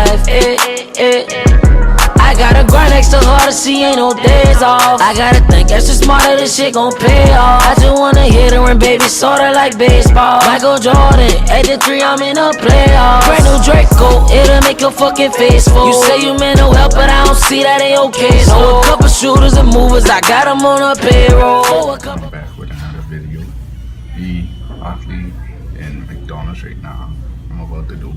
life. I gotta grind extra harder, she ain't no days off. I gotta think extra smarter, this shit gon' pay off. I just wanna hit her and baby sorta like baseball. Michael Jordan, 83, I'm in a playoff. Brand new Draco, it'll make your fucking face fold. You say you mental health, but I don't see that ain't okay. So a couple shooters and movers, I got them on a payroll. I'm back with another video. Me actually in McDonald's right now. I'm about to do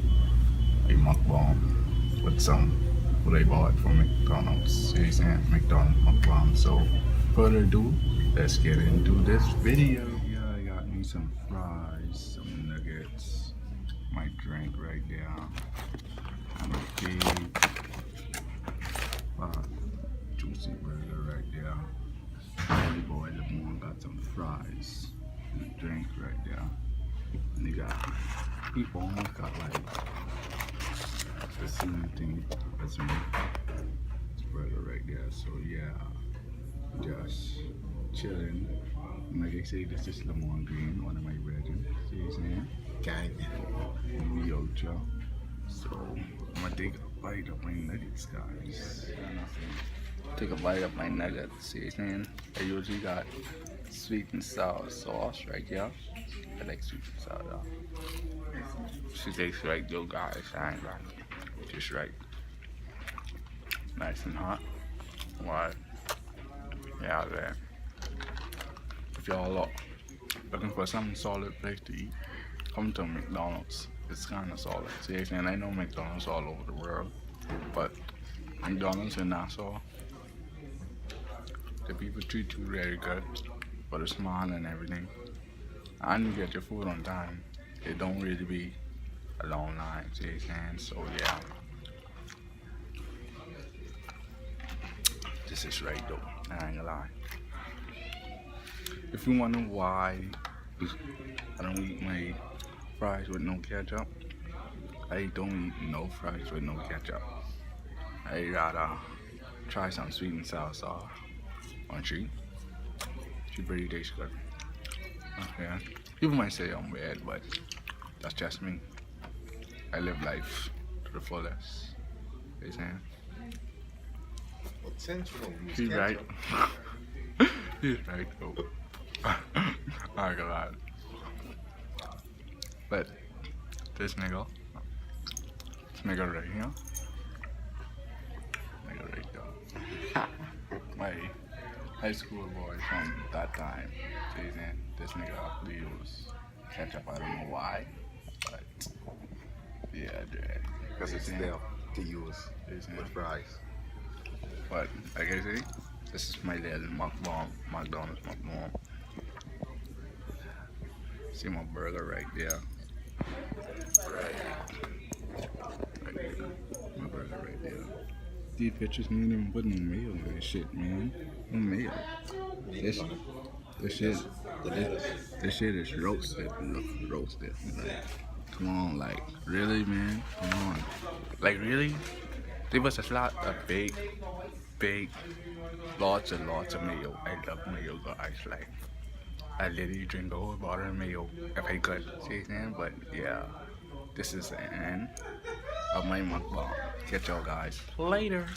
a mukbang with some what I bought from McDonald's. See, saying McDonald's mukbang. So further ado, let's get into this video. Yeah, I got me some fries, some nuggets, my drink right there, and a big juicy burger right there. Holy boy, the moon got some fries and a drink right there. And he almost got like the same thing as me. It's burger right there. So yeah, just chilling. Like I say, this is lemon green, one of my brethren. See his name? Gang. Yo, Joe. So I'm gonna take a bite of my nuggets, guys. Take a bite of my nuggets. See his name? I usually got sweet and sour sauce right here. I like sweet and sour. She tastes right though, guys. I ain't lying. Just right. Nice and hot. What? Yeah, there. If y'all looking for some solid place to eat, come to McDonald's. It's kind of solid. Seriously, and I know McDonald's all over the world, but McDonald's in Nassau, the people treat you very good for the smile and everything. And you get your food on time. It don't really be a long line, seriously. So yeah, this is right though. I ain't gonna lie. If you wonder why I don't eat my fries with no ketchup, I don't eat no fries with no ketchup. I rather try some sweet and sour sauce on she. She pretty tastes good. Okay. People might say I'm weird, but that's just me. I live life to the fullest. You saying? He's right. He's right though. I ain't gonna lie. But this nigga right here, my high school boy from that time, this nigga actually use ketchup. I don't know why, but yeah, because it's there to use with fries. But like I say, this is my little McDonald's mukbang. See my burger right there. Right there. My burger right there. These pictures ain't even put no mayo on this shit, man. No mayo. This shit is roasted. Roasted. Like, come on, like, really, man? Come on. Like, really? There was a big, lots and lots of mayo. I love mayo, guys. Like, I literally drink a whole bottle of mayo if I could. See what I'm saying? But yeah, this is the end of my mukbang. Catch y'all guys later.